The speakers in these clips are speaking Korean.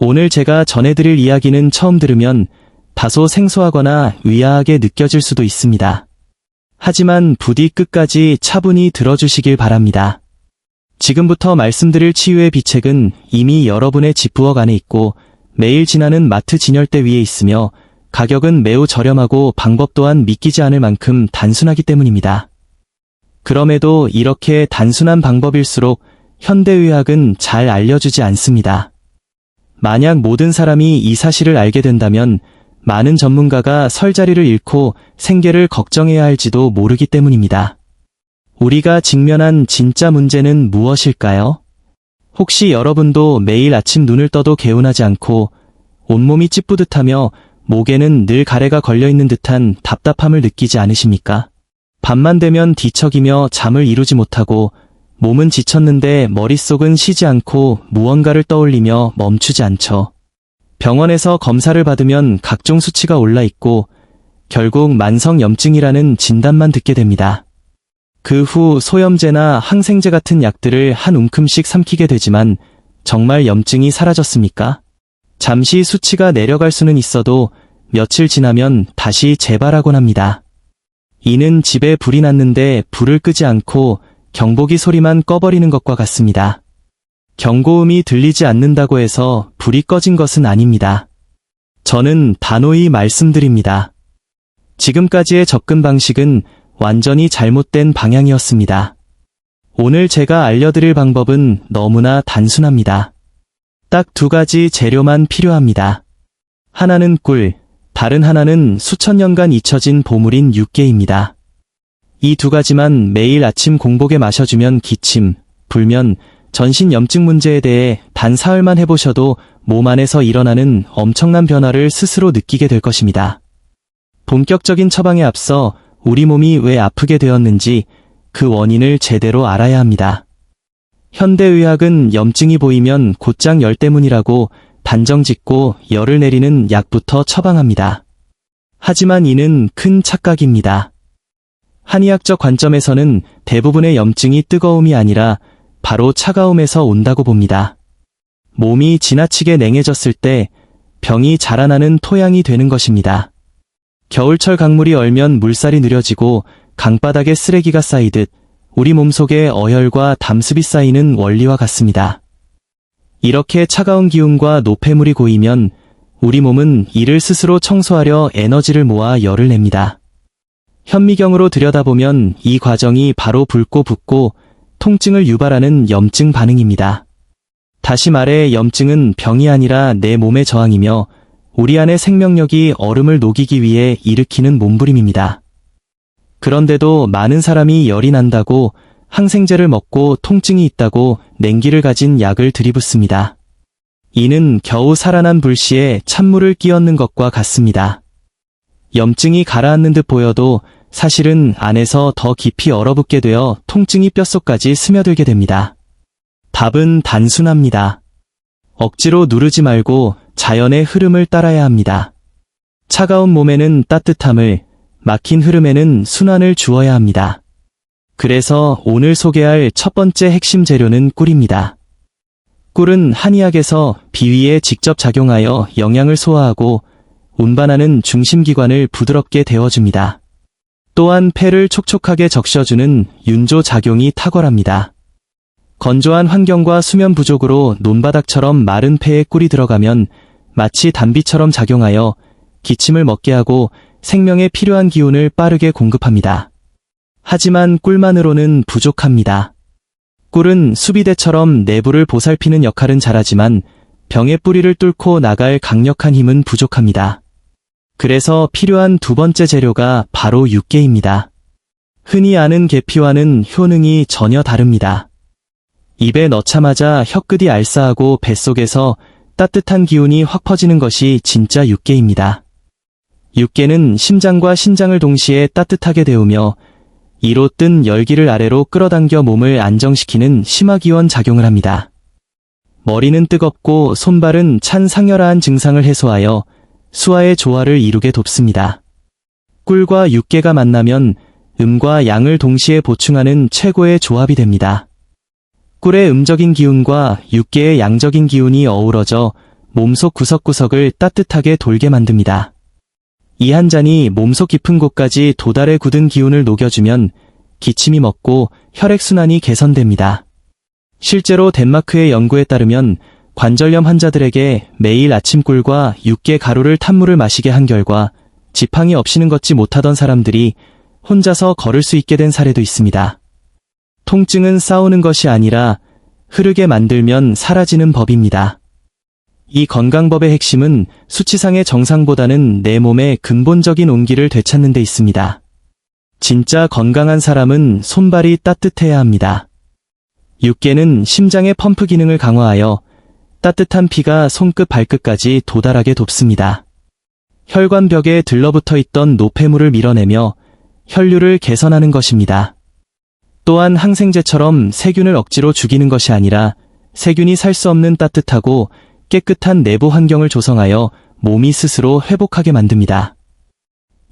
오늘 제가 전해드릴 이야기는 처음 들으면 다소 생소하거나 의아하게 느껴질 수도 있습니다. 하지만 부디 끝까지 차분히 들어주시길 바랍니다. 지금부터 말씀드릴 치유의 비책은 이미 여러분의 집부엌 안에 있고 매일 지나는 마트 진열대 위에 있으며 가격은 매우 저렴하고 방법 또한 믿기지 않을 만큼 단순하기 때문입니다. 그럼에도 이렇게 단순한 방법일수록 현대의학은 잘 알려주지 않습니다. 만약 모든 사람이 이 사실을 알게 된다면 많은 전문가가 설 자리를 잃고 생계를 걱정해야 할지도 모르기 때문입니다. 우리가 직면한 진짜 문제는 무엇일까요? 혹시 여러분도 매일 아침 눈을 떠도 개운하지 않고 온몸이 찌뿌듯하며 목에는 늘 가래가 걸려있는 듯한 답답함을 느끼지 않으십니까? 밤만 되면 뒤척이며 잠을 이루지 못하고 몸은 지쳤는데 머릿속은 쉬지 않고 무언가를 떠올리며 멈추지 않죠. 병원에서 검사를 받으면 각종 수치가 올라 있고 결국 만성염증이라는 진단만 듣게 됩니다. 그 후 소염제나 항생제 같은 약들을 한 움큼씩 삼키게 되지만 정말 염증이 사라졌습니까? 잠시 수치가 내려갈 수는 있어도 며칠 지나면 다시 재발하곤 합니다. 이는 집에 불이 났는데 불을 끄지 않고 경보기 소리만 꺼버리는 것과 같습니다. 경고음이 들리지 않는다고 해서 불이 꺼진 것은 아닙니다. 저는 단호히 말씀드립니다. 지금까지의 접근 방식은 완전히 잘못된 방향이었습니다. 오늘 제가 알려드릴 방법은 너무나 단순합니다. 딱 두 가지 재료만 필요합니다. 하나는 꿀, 다른 하나는 수천 년간 잊혀진 보물인 육개입니다. 이 두 가지만 매일 아침 공복에 마셔주면 기침, 불면, 전신 염증 문제에 대해 단 사흘만 해보셔도 몸 안에서 일어나는 엄청난 변화를 스스로 느끼게 될 것입니다. 본격적인 처방에 앞서 우리 몸이 왜 아프게 되었는지 그 원인을 제대로 알아야 합니다. 현대의학은 염증이 보이면 곧장 열 때문이라고 단정 짓고 열을 내리는 약부터 처방합니다. 하지만 이는 큰 착각입니다. 한의학적 관점에서는 대부분의 염증이 뜨거움이 아니라 바로 차가움에서 온다고 봅니다. 몸이 지나치게 냉해졌을 때 병이 자라나는 토양이 되는 것입니다. 겨울철 강물이 얼면 물살이 느려지고 강바닥에 쓰레기가 쌓이듯 우리 몸속에 어혈과 담습이 쌓이는 원리와 같습니다. 이렇게 차가운 기운과 노폐물이 고이면 우리 몸은 이를 스스로 청소하려 에너지를 모아 열을 냅니다. 현미경으로 들여다보면 이 과정이 바로 붉고 붓고 통증을 유발하는 염증 반응입니다. 다시 말해 염증은 병이 아니라 내 몸의 저항이며 우리 안의 생명력이 얼음을 녹이기 위해 일으키는 몸부림입니다. 그런데도 많은 사람이 열이 난다고 항생제를 먹고 통증이 있다고 냉기를 가진 약을 들이붓습니다. 이는 겨우 살아난 불씨에 찬물을 끼얹는 것과 같습니다. 염증이 가라앉는 듯 보여도 사실은 안에서 더 깊이 얼어붙게 되어 통증이 뼛속까지 스며들게 됩니다. 답은 단순합니다. 억지로 누르지 말고 자연의 흐름을 따라야 합니다. 차가운 몸에는 따뜻함을, 막힌 흐름에는 순환을 주어야 합니다. 그래서 오늘 소개할 첫 번째 핵심 재료는 꿀입니다. 꿀은 한의학에서 비위에 직접 작용하여 영양을 소화하고 운반하는 중심기관을 부드럽게 데워줍니다. 또한 폐를 촉촉하게 적셔주는 윤조 작용이 탁월합니다. 건조한 환경과 수면 부족으로 논바닥처럼 마른 폐에 꿀이 들어가면 마치 단비처럼 작용하여 기침을 먹게 하고 생명에 필요한 기운을 빠르게 공급합니다. 하지만 꿀만으로는 부족합니다. 꿀은 수비대처럼 내부를 보살피는 역할은 잘하지만 병의 뿌리를 뚫고 나갈 강력한 힘은 부족합니다. 그래서 필요한 두 번째 재료가 바로 육개입니다. 흔히 아는 계피와는 효능이 전혀 다릅니다. 입에 넣자마자 혀끝이 알싸하고 뱃속에서 따뜻한 기운이 확 퍼지는 것이 진짜 육개입니다. 육개는 심장과 신장을 동시에 따뜻하게 데우며 이로 뜬 열기를 아래로 끌어당겨 몸을 안정시키는 심화기원 작용을 합니다. 머리는 뜨겁고 손발은 찬 상열화한 증상을 해소하여 수화의 조화를 이루게 돕습니다. 꿀과 육개가 만나면 음과 양을 동시에 보충하는 최고의 조합이 됩니다. 꿀의 음적인 기운과 육개의 양적인 기운이 어우러져 몸속 구석구석을 따뜻하게 돌게 만듭니다. 이 한 잔이 몸속 깊은 곳까지 도달해 굳은 기운을 녹여주면 기침이 멎고 혈액순환이 개선됩니다. 실제로 덴마크의 연구에 따르면 관절염 환자들에게 매일 아침 꿀과 육개 가루를 탄 물을 마시게 한 결과 지팡이 없이는 걷지 못하던 사람들이 혼자서 걸을 수 있게 된 사례도 있습니다. 통증은 싸우는 것이 아니라 흐르게 만들면 사라지는 법입니다. 이 건강법의 핵심은 수치상의 정상보다는 내 몸의 근본적인 온기를 되찾는 데 있습니다. 진짜 건강한 사람은 손발이 따뜻해야 합니다. 육개는 심장의 펌프 기능을 강화하여 따뜻한 피가 손끝 발끝까지 도달하게 돕습니다. 혈관벽에 들러붙어 있던 노폐물을 밀어내며 혈류를 개선하는 것입니다. 또한 항생제처럼 세균을 억지로 죽이는 것이 아니라 세균이 살 수 없는 따뜻하고 깨끗한 내부 환경을 조성하여 몸이 스스로 회복하게 만듭니다.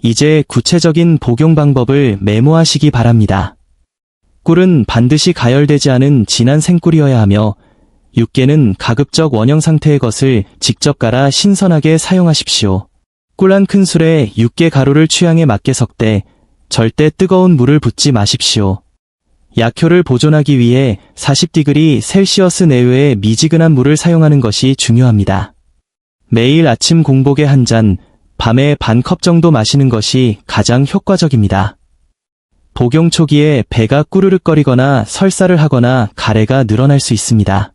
이제 구체적인 복용 방법을 메모하시기 바랍니다. 꿀은 반드시 가열되지 않은 진한 생꿀이어야 하며 육개는 가급적 원형 상태의 것을 직접 갈아 신선하게 사용하십시오. 꿀 한 큰술에 육개 가루를 취향에 맞게 섞되 절대 뜨거운 물을 붓지 마십시오. 약효를 보존하기 위해 40°C 셀시어스 내외의 미지근한 물을 사용하는 것이 중요합니다. 매일 아침 공복에 한 잔, 밤에 반 컵 정도 마시는 것이 가장 효과적입니다. 복용 초기에 배가 꾸르륵거리거나 설사를 하거나 가래가 늘어날 수 있습니다.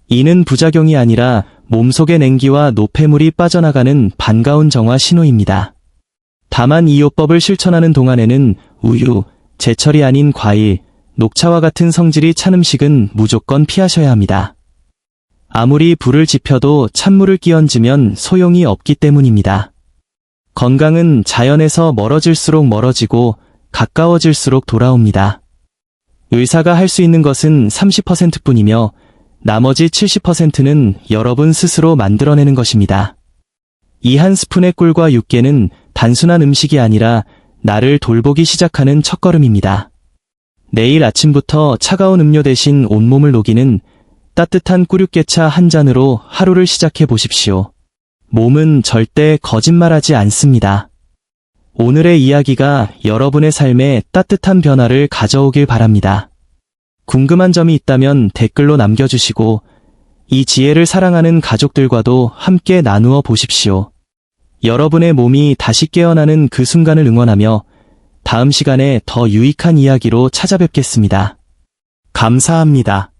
이는 부작용이 아니라 몸속의 냉기와 노폐물이 빠져나가는 반가운 정화 신호입니다. 다만 이 요법을 실천하는 동안에는 우유, 제철이 아닌 과일, 녹차와 같은 성질이 찬 음식은 무조건 피하셔야 합니다. 아무리 불을 지펴도 찬물을 끼얹으면 소용이 없기 때문입니다. 건강은 자연에서 멀어질수록 멀어지고 가까워질수록 돌아옵니다. 의사가 할 수 있는 것은 30%뿐이며 나머지 70%는 여러분 스스로 만들어내는 것입니다. 이 한 스푼의 꿀과 육개는 단순한 음식이 아니라 나를 돌보기 시작하는 첫걸음입니다. 내일 아침부터 차가운 음료 대신 온몸을 녹이는 따뜻한 꿀육개차 한 잔으로 하루를 시작해 보십시오. 몸은 절대 거짓말하지 않습니다. 오늘의 이야기가 여러분의 삶에 따뜻한 변화를 가져오길 바랍니다. 궁금한 점이 있다면 댓글로 남겨주시고 이 지혜를 사랑하는 가족들과도 함께 나누어 보십시오. 여러분의 몸이 다시 깨어나는 그 순간을 응원하며 다음 시간에 더 유익한 이야기로 찾아뵙겠습니다. 감사합니다.